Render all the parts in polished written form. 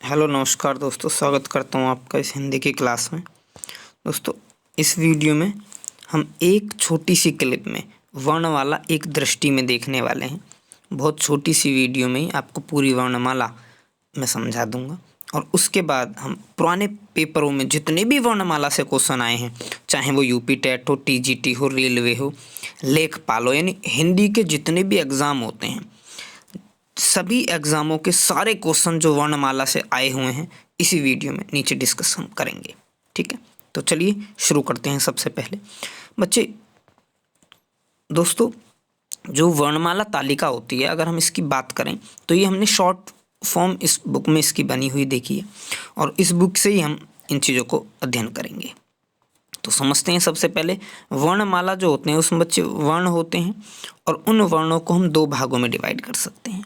Hello नमस्कार दोस्तों, स्वागत करता हूँ आपका इस हिंदी की क्लास में। दोस्तों, इस वीडियो में हम एक छोटी सी क्लिप में वर्णमाला एक दृष्टि में देखने वाले हैं। बहुत छोटी सी वीडियो में ही आपको पूरी वर्णमाला मैं समझा दूंगा और उसके बाद हम पुराने पेपरों में जितने भी वर्णमाला से क्वेश्चन आए हैं, चाहे वो यूपी टेट हो, टीजीटी हो, रेलवे हो, लेखपाल हो, यानी हिंदी के जितने भी एग्ज़ाम होते हैं, सभी एग्ज़ामों के सारे क्वेश्चन जो वर्णमाला से आए हुए हैं इसी वीडियो में नीचे डिस्कस हम करेंगे। ठीक है, तो चलिए शुरू करते हैं। सबसे पहले बच्चे, दोस्तों, जो वर्णमाला तालिका होती है, अगर हम इसकी बात करें तो ये हमने शॉर्ट फॉर्म इस बुक में इसकी बनी हुई देखी है और इस बुक से ही हम इन चीज़ों को अध्ययन करेंगे। तो समझते हैं। सबसे पहले वर्णमाला जो होते हैं उसमें बच्चे वर्ण होते हैं और उन वर्णों को हम दो भागों में डिवाइड कर सकते हैं।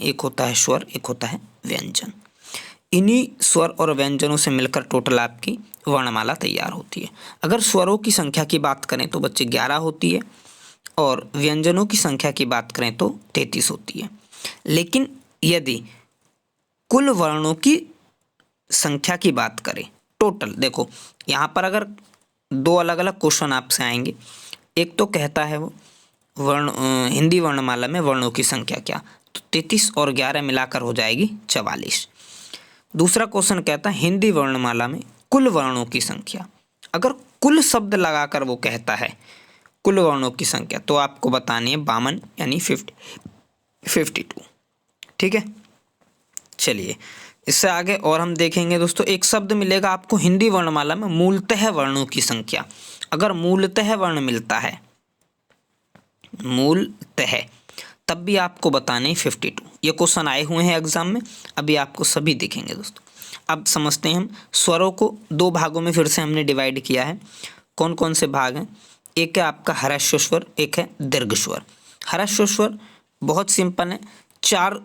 एक होता है स्वर, एक होता है व्यंजन। इन्हीं स्वर और व्यंजनों से मिलकर टोटल आपकी वर्णमाला तैयार होती है। अगर स्वरों की संख्या की बात करें तो बच्चे 11 होती है और व्यंजनों की संख्या की बात करें तो 33 होती है। लेकिन यदि कुल वर्णों की संख्या की बात करें, टोटल, देखो यहाँ पर अगर दो अलग अलग क्वेश्चन आपसे आएंगे। एक तो कहता है वो हिंदी वर्णमाला में वर्णों की संख्या क्या, तो 33 और 11 मिलाकर हो जाएगी 44। दूसरा क्वेश्चन कहता है हिंदी वर्णमाला में कुल वर्णों की संख्या। अगर कुल शब्द लगाकर वो कहता है कुल वर्णों की संख्या, तो आपको बतानी है 52 यानी 52। ठीक है, चलिए इससे आगे और हम देखेंगे। दोस्तों, एक शब्द मिलेगा आपको हिंदी वर्णमाला में मूलतः वर्णों की संख्या। अगर मूलतः वर्ण मिलता है, मूलतः, तब भी आपको बताने 52। ये क्वेश्चन आए हुए हैं एग्जाम में, अभी आपको सभी दिखेंगे। दोस्तों, अब समझते हैं हम स्वरों को दो भागों में फिर से हमने डिवाइड किया है। कौन कौन से भाग हैं? एक है आपका ह्रस्व स्वर, एक है दीर्घ स्वर। ह्रस्व स्वर बहुत सिंपल है, 4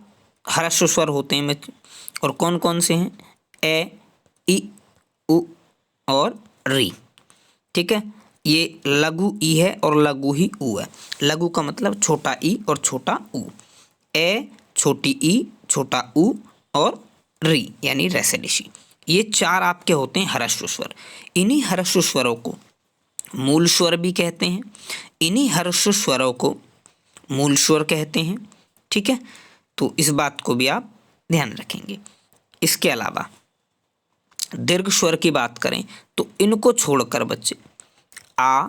ह्रस्व स्वर होते हैं बच्चे, और कौन कौन से हैं? ए, ई, उ और री। ठीक है, ये लघु ई है और लघु ही उ है। लघु का मतलब छोटा ई और छोटा उ। ए, छोटी ई, छोटा उ और री यानी रैसे, ये 4 आपके होते हैं ह्रस्व स्वर। इन्हीं ह्रस्व स्वरों को मूल स्वर भी कहते हैं, इन्हीं ह्रस्व स्वरों को मूल स्वर कहते हैं। ठीक है, तो इस बात को भी आप ध्यान रखेंगे। इसके अलावा दीर्घ स्वर की बात करें तो इनको छोड़कर बच्चे आ,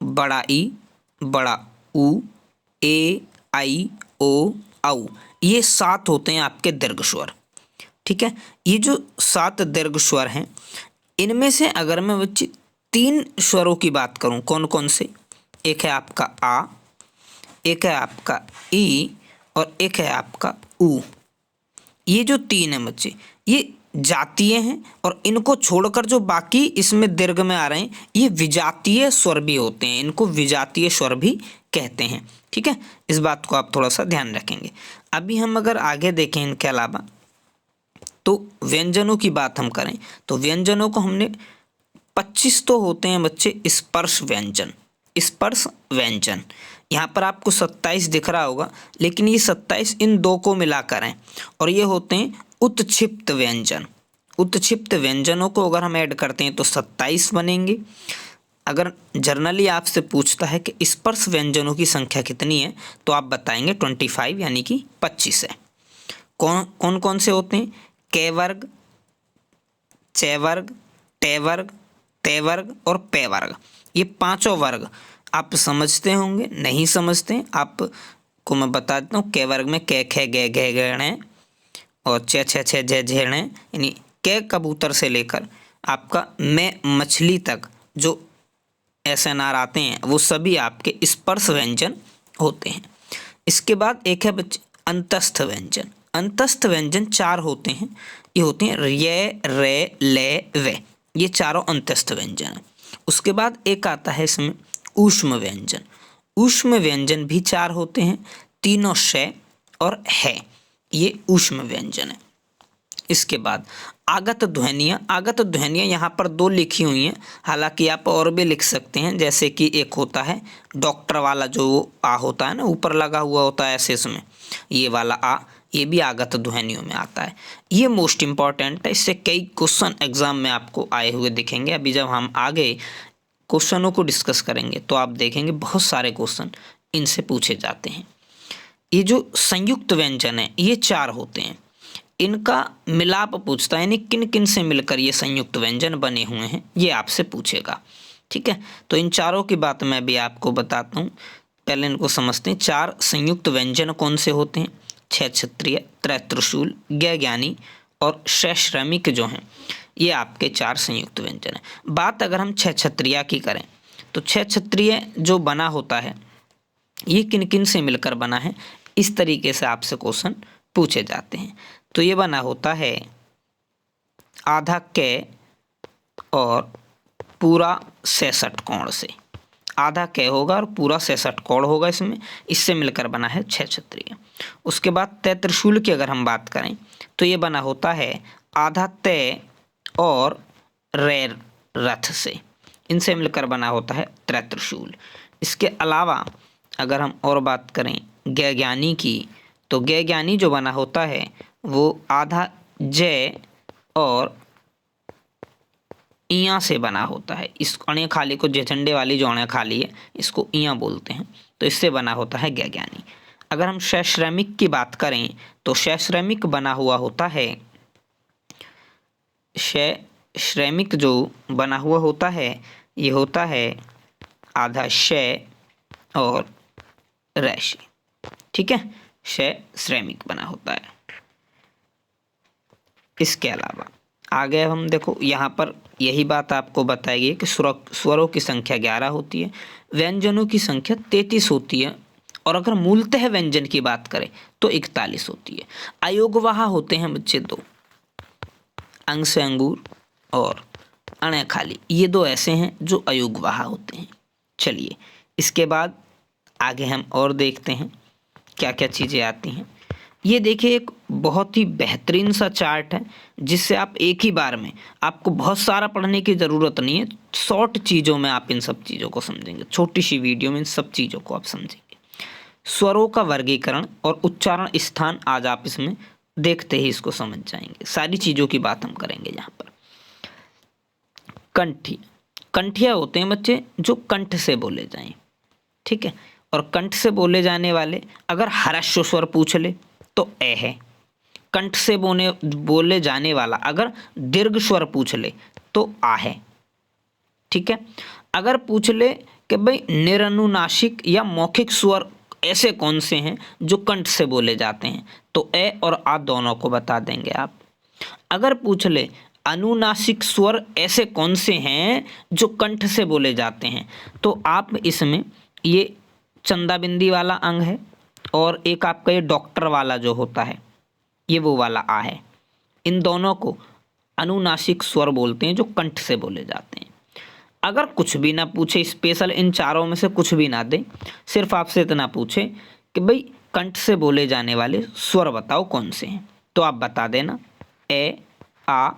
बड़ा ई, बड़ा उ, ए, आई, ओ, औ, ये 7 होते हैं आपके दीर्घ स्वर। ठीक है, ये जो 7 दीर्घ स्वर हैं, इनमें से अगर मैं बच्चे 3 स्वरों की बात करूं, कौन कौन से? एक है आपका आ, एक है आपका ई और एक है आपका उ। ये जो 3 हैं बच्चे, ये जातीय हैं और इनको छोड़कर जो बाकी इसमें दीर्घ में आ रहे हैं, ये विजातीय स्वर भी होते हैं। इनको विजातीय स्वर भी कहते हैं। ठीक है, इस बात को आप थोड़ा सा ध्यान रखेंगे। अभी हम अगर आगे देखें इनके अलावा, तो व्यंजनों की बात हम करें तो व्यंजनों को हमने 25 तो होते हैं बच्चे स्पर्श व्यंजन। स्पर्श व्यंजन यहाँ पर आपको 27 दिख रहा होगा, लेकिन ये 27 इन दो को मिलाकर हैं और ये होते हैं उत्क्षिप्त व्यंजन। उत्क्षिप्त व्यंजनों को अगर हम ऐड करते हैं तो 27 बनेंगे। अगर जर्नली आपसे पूछता है कि स्पर्श व्यंजनों की संख्या कितनी है, तो आप बताएंगे 25 यानी कि 25 है। कौन कौन से होते हैं? के वर्ग, चे वर्ग, टे वर्ग, ते वर्ग और पे वर्ग। ये 5 वर्ग आप समझते होंगे, नहीं समझते आपको मैं बता देता हूँ। के वर्ग में के, खे, गे, घे, गण और चे, छे, छे, जे, झेड़, यानी के कबूतर से लेकर आपका मैं मछली तक जो SNR आते हैं, वो सभी आपके स्पर्श व्यंजन होते हैं। इसके बाद एक है बच्चे अंतस्थ व्यंजन। अंतस्थ व्यंजन 4 होते हैं। ये होते हैं ये, रे, ले, वे। ये चारों अंतस्थ व्यंजन हैं। उसके बाद एक आता है इसमें ऊष्म व्यंजन। ऊष्म व्यंजन भी 4 होते हैं, तीनों शे और है। ये ऊष्म व्यंजन है। इसके बाद आगत ध्वनियाँ। आगत ध्वनियाँ यहाँ पर 2 लिखी हुई हैं, हालांकि आप और भी लिख सकते हैं। जैसे कि एक होता है डॉक्टर वाला, जो आ होता है ना, ऊपर लगा हुआ होता है ऐसे, इसमें ये वाला आ, ये भी आगत ध्वनियों में आता है। ये मोस्ट इम्पॉर्टेंट है, इससे कई क्वेश्चन एग्जाम में आपको आए हुए दिखेंगे। अभी जब हम आगे क्वेश्चनों को डिस्कस करेंगे तो आप देखेंगे बहुत सारे क्वेश्चन इनसे पूछे जाते हैं। ये जो संयुक्त व्यंजन है ये 4 होते हैं, इनका मिलाप पूछता है, यानी किन किन से मिलकर ये संयुक्त व्यंजन बने हुए हैं ये आपसे पूछेगा। ठीक है, तो इन चारों की बात मैं भी आपको बताता हूँ। पहले इनको समझते हैं। 4 संयुक्त व्यंजन कौन से होते हैं? 6 क्षत्रिय, त्रय त्रिशूल, ज्ञ ज्ञानी और 6 श्रमिक जो हैं ये आपके 4 संयुक्त व्यंजन हैं। बात अगर हम 6 क्षत्रिय की करें तो 6 क्षत्रिय जो बना होता है ये किन किन से मिलकर बना है, इस तरीके से आपसे क्वेश्चन पूछे जाते हैं। तो ये बना होता है आधा कै और पूरा 66 कोण से। आधा कै होगा और पूरा 66 कोण होगा इसमें, इससे मिलकर बना है 6 क्षत्रिय। उसके बाद तय त्रिशूल की अगर हम बात करें तो ये बना होता है आधा तय और रैर रथ से, इनसे मिलकर बना होता है त्रय त्रिशूल। इसके अलावा अगर हम और बात करें ज्ञ ज्ञानी की तो ज्ञ ज्ञानी जो बना होता है वो आधा जय और इया से बना होता है। इस अणे खाली को झंडे वाली जो अणे खाली है इसको इया बोलते हैं, तो इससे बना होता है ज्ञ ज्ञानी। अगर हम शय श्रमिक की बात करें तो शय श्रमिक बना हुआ होता है, शय श्रमिक जो बना हुआ होता है ये होता है आधा शय और रैश। ठीक है, शय श्रमिक बना होता है। इसके अलावा आगे हम देखो यहाँ पर यही बात आपको बताएगी कि स्वरों की संख्या 11 होती है, व्यंजनों की संख्या 33 होती है, और अगर मूलतः व्यंजन की बात करें तो 41 होती है। अयोगवाह होते हैं बच्चे 2, अंग से अंगूर और अणे खाली, ये 2 ऐसे हैं जो अयोगवाह होते हैं। चलिए इसके बाद आगे हम और देखते हैं क्या क्या चीज़ें आती हैं। ये देखिए एक बहुत ही बेहतरीन सा चार्ट है जिससे आप एक ही बार में, आपको बहुत सारा पढ़ने की ज़रूरत नहीं है, शॉर्ट चीज़ों में आप इन सब चीज़ों को समझेंगे। छोटी सी वीडियो में इन सब चीज़ों को आप समझेंगे। स्वरों का वर्गीकरण और उच्चारण स्थान आज आप इसमें देखते ही इसको समझ जाएंगे। सारी चीज़ों की बात हम करेंगे यहाँ पर। कंठी, कंठिया होते हैं बच्चे जो कंठ से बोले जाएं। ठीक है, और कंठ से बोले जाने वाले अगर ह्रस्व स्वर पूछ ले तो ए है। कंठ से बोले जाने वाला अगर दीर्घ स्वर पूछ ले तो आ है। ठीक है, अगर पूछ ले कि भाई निरनुनासिक या मौखिक स्वर ऐसे कौन से हैं जो कंठ से बोले जाते हैं तो ए और आ दोनों को बता देंगे आप। अगर पूछ ले अनुनासिक स्वर ऐसे कौन से हैं जो कंठ से बोले जाते हैं तो आप इसमें ये चंदा बिंदी वाला अंग है और एक आपका ये डॉक्टर वाला जो होता है ये वो वाला आ है। इन दोनों को अनुनासिक स्वर बोलते हैं जो कंठ से बोले जाते हैं। अगर कुछ भी ना पूछे स्पेशल, इन चारों में से कुछ भी ना दे, सिर्फ आपसे इतना पूछे कि भाई कंठ से बोले जाने वाले स्वर बताओ कौन से हैं, तो आप बता देना ए आ,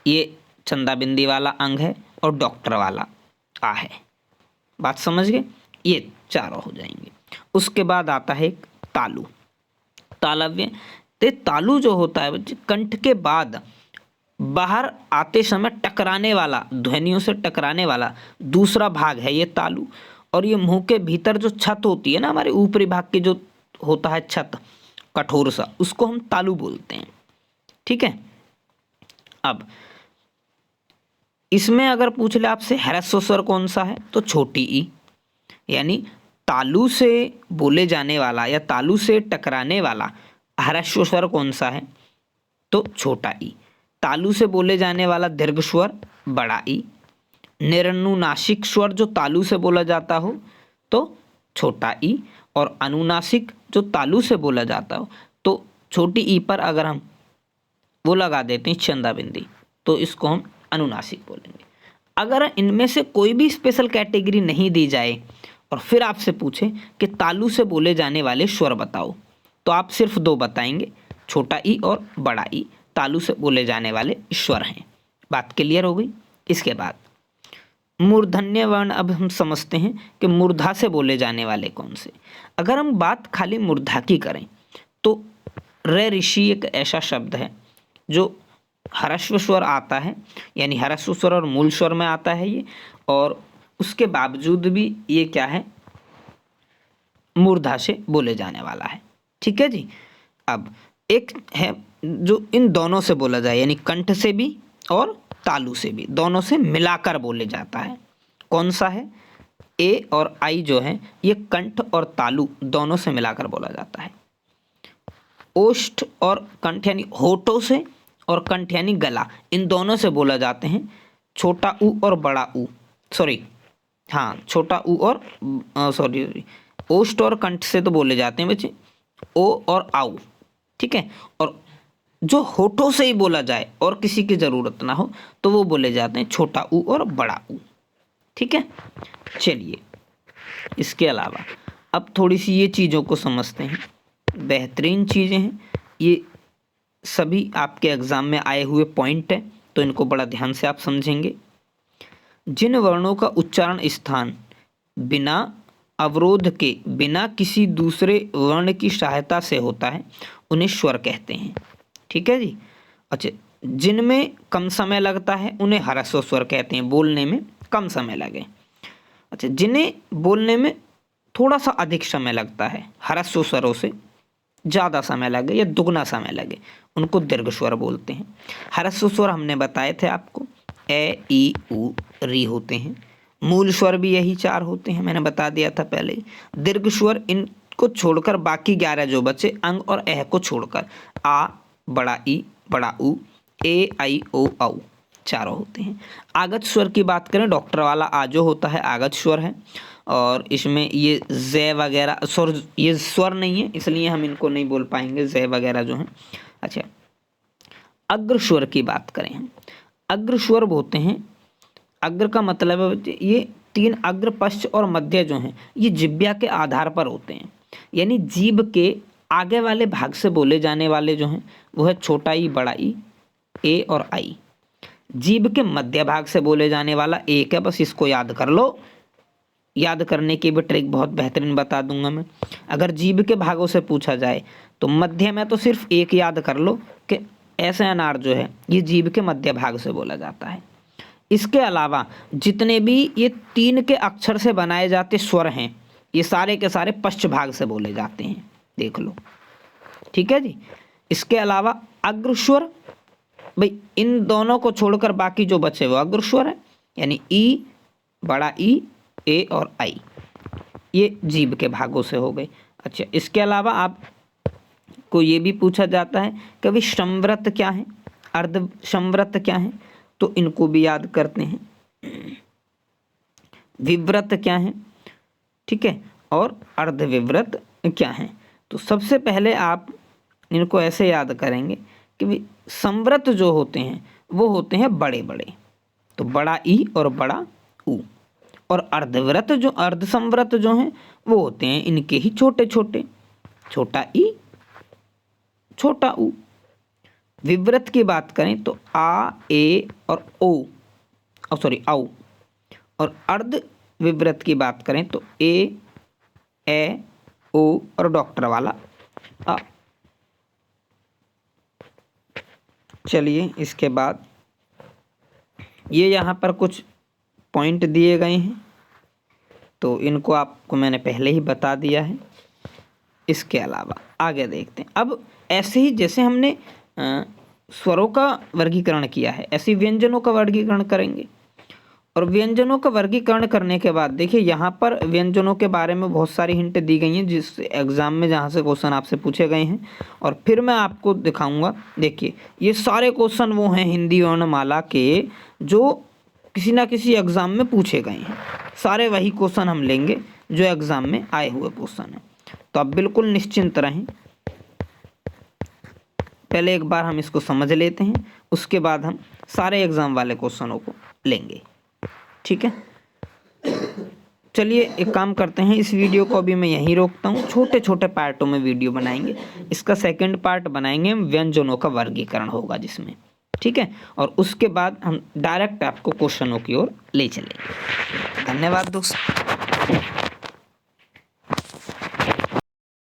ये चंदा बिंदी वाला अंग है और डॉक्टर वाला आ है। बात समझ गए? ये चारों हो जाएंगे। उसके बाद आता है एक तालु, तालव्य। तो तालु जो होता है बच्चे कंठ के बाद बाहर आते समय टकराने वाला, ध्वनियों से टकराने वाला दूसरा भाग है ये तालु। और ये मुंह के भीतर जो छत होती है ना, हमारे ऊपरी भाग की जो होता है छत कठोर सा, उसको हम तालु बोलते हैं। ठीक है, अब इसमें अगर पूछ ले आपसे ह्रस्व स्वर कौन सा है तो छोटी ई, यानी तालु से बोले जाने वाला या तालु से टकराने वाला ह्रस्व स्वर कौन सा है तो छोटा ई। तालु से बोले जाने वाला दीर्घ स्वर बड़ा ई। निरनुनासिक स्वर जो तालु से बोला जाता हो तो छोटा ई, और अनुनासिक जो तालु से बोला जाता हो तो छोटी ई पर अगर हम वो लगा देते हैं चंदा बिंदी तो इसको हम अनुनासिक बोलेंगे। अगर इनमें से कोई भी स्पेशल कैटेगरी नहीं दी जाए और फिर आपसे पूछे कि तालु से बोले जाने वाले स्वर बताओ तो आप सिर्फ 2 बताएंगे, छोटा ई और बड़ा ई तालु से बोले जाने वाले स्वर हैं। बात क्लियर हो गई? इसके बाद मूर्धन्य वर्ण अब हम समझते हैं कि मूर्धा से बोले जाने वाले कौन से। अगर हम बात खाली मूर्धा की करें तो रे ऋषि एक ऐसा शब्द है जो ह्रस्व स्वर आता है, यानी ह्रस्व स्वर और मूल स्वर में आता है ये, और उसके बावजूद भी ये क्या है, मूर्धा से बोले जाने वाला है। ठीक है जी। अब एक है जो इन दोनों से बोला जाए, यानी कंठ से भी और तालु से भी, दोनों से मिलाकर बोले जाता है। कौन सा है? ए और आई जो है ये कंठ और तालु दोनों से मिलाकर बोला जाता है। ओष्ठ और कंठ यानी होठों से, और कंठ यानी गला, इन दोनों से बोला जाते हैं। छोटा ऊ और बड़ा ऊ, सॉरी हाँ, छोटा ऊ और सॉरी, ओष्ठ और कंठ से तो बोले जाते हैं बच्चे ओ और आऊ। ठीक है। और जो होठों से ही बोला जाए और किसी की ज़रूरत ना हो तो वो बोले जाते हैं छोटा ऊ और बड़ा ऊ। ठीक है। चलिए, इसके अलावा अब थोड़ी सी ये चीज़ों को समझते हैं। बेहतरीन चीज़ें हैं ये, सभी आपके एग्ज़ाम में आए हुए पॉइंट हैं, तो इनको बड़ा ध्यान से आप समझेंगे। जिन वर्णों का उच्चारण स्थान बिना अवरोध के, बिना किसी दूसरे वर्ण की सहायता से होता है, उन्हें स्वर कहते हैं। ठीक है जी। अच्छा, जिनमें कम समय लगता है उन्हें ह्रस्व स्वर कहते हैं, बोलने में कम समय लगे। अच्छा, जिन्हें बोलने में थोड़ा सा अधिक समय लगता है, ह्रस्व स्वरों से ज़्यादा समय लगे या दुगना समय लगे, उनको दीर्घ स्वर बोलते हैं। ह्रस्व स्वर हमने बताए थे आपको, ए ई उ री होते हैं। मूल स्वर भी यही 4 होते हैं, मैंने बता दिया था पहले ही। दीर्घ स्वर इनको छोड़कर बाकी 11 जो बचे, अंग और एह को छोड़कर, आ, बड़ा ई, बड़ा ऊ, ए आई ओ औ, चारों होते हैं। आगत स्वर की बात करें, डॉक्टर वाला आ जो होता है आगत स्वर है, और इसमें ये जय वगैरह स्वर, ये स्वर नहीं है इसलिए हम इनको नहीं बोल पाएंगे, जय वगैरह जो हैं। अच्छा, अग्र स्वर की बात करें हम, अग्र स्वर होते हैं, अग्र का मतलब है ये 3 अग्र, पश्च और मध्य जो हैं ये जिह्वा के आधार पर होते हैं, यानी जीभ के आगे वाले भाग से बोले जाने वाले जो हैं वो है छोटा ई, बड़ा ई, ए और आई। जीभ के मध्य भाग से बोले जाने वाला एक है, बस इसको याद कर लो। याद करने की भी ट्रिक बहुत बेहतरीन बता दूंगा मैं। अगर जीभ के भागों से पूछा जाए तो मध्य में तो सिर्फ एक याद कर लो कि ऐसे अनार जो है ये जीभ के मध्य भाग से बोला जाता है। इसके अलावा जितने भी ये 3 के अक्षर से बनाए जाते स्वर हैं ये सारे के सारे पश्च भाग से बोले जाते हैं, देख लो। ठीक है जी। इसके अलावा अग्र स्वर, भाई इन दोनों को छोड़कर बाकी जो बचे वो अग्र स्वर है, यानी ई, बड़ा ई, ए और आई, ये जीभ के भागों से हो गए। अच्छा, इसके अलावा आप को ये भी पूछा जाता है कि भाई संवृत क्या है, अर्ध संवृत क्या है, तो इनको भी याद करते हैं। विव्रत क्या है, ठीक है, और अर्धविव्रत क्या है। तो सबसे पहले आप इनको ऐसे याद करेंगे कि भाई संवृत जो होते हैं वो होते हैं बड़े बड़े, तो बड़ा ई और बड़ा ऊ, और अर्धव्रत जो, अर्ध संवृत जो हैं वो होते हैं इनके ही छोटे छोटे, छोटा ई, छोटा ऊ। विव्रत की बात करें तो आ, ए और ओ, सॉरी औ, और अर्ध विव्रत की बात करें तो ए ओ और डॉक्टर वाला आ। चलिए, इसके बाद ये यहाँ पर कुछ पॉइंट दिए गए हैं, तो इनको आपको मैंने पहले ही बता दिया है। इसके अलावा आगे देखते हैं। अब ऐसे ही जैसे हमने स्वरों का वर्गीकरण किया है, ऐसे व्यंजनों का वर्गीकरण करेंगे। और व्यंजनों का वर्गीकरण करने के बाद देखिए यहाँ पर व्यंजनों के बारे में बहुत सारी हिंट दी गई हैं जिस एग्ज़ाम में जहाँ से क्वेश्चन आपसे पूछे गए हैं, और फिर मैं आपको दिखाऊंगा। देखिए ये सारे क्वेश्चन वो हैं हिंदी वर्णमाला के जो किसी ना किसी एग्ज़ाम में पूछे गए हैं, सारे वही क्वेश्चन हम लेंगे जो एग्ज़ाम में आए हुए क्वेश्चन हैं। तो आप बिल्कुल निश्चिंत रहें। पहले एक बार हम इसको समझ लेते हैं, उसके बाद हम सारे एग्ज़ाम वाले क्वेश्चनों को लेंगे। ठीक है, चलिए एक काम करते हैं, इस वीडियो को अभी मैं यहीं रोकता हूँ। छोटे छोटे पार्टों में वीडियो बनाएंगे, इसका सेकंड पार्ट बनाएंगे हम, व्यंजनों का वर्गीकरण होगा जिसमें। ठीक है, और उसके बाद हम डायरेक्ट आपको क्वेश्चनों की ओर ले चलेंगे। धन्यवाद दोस्तों।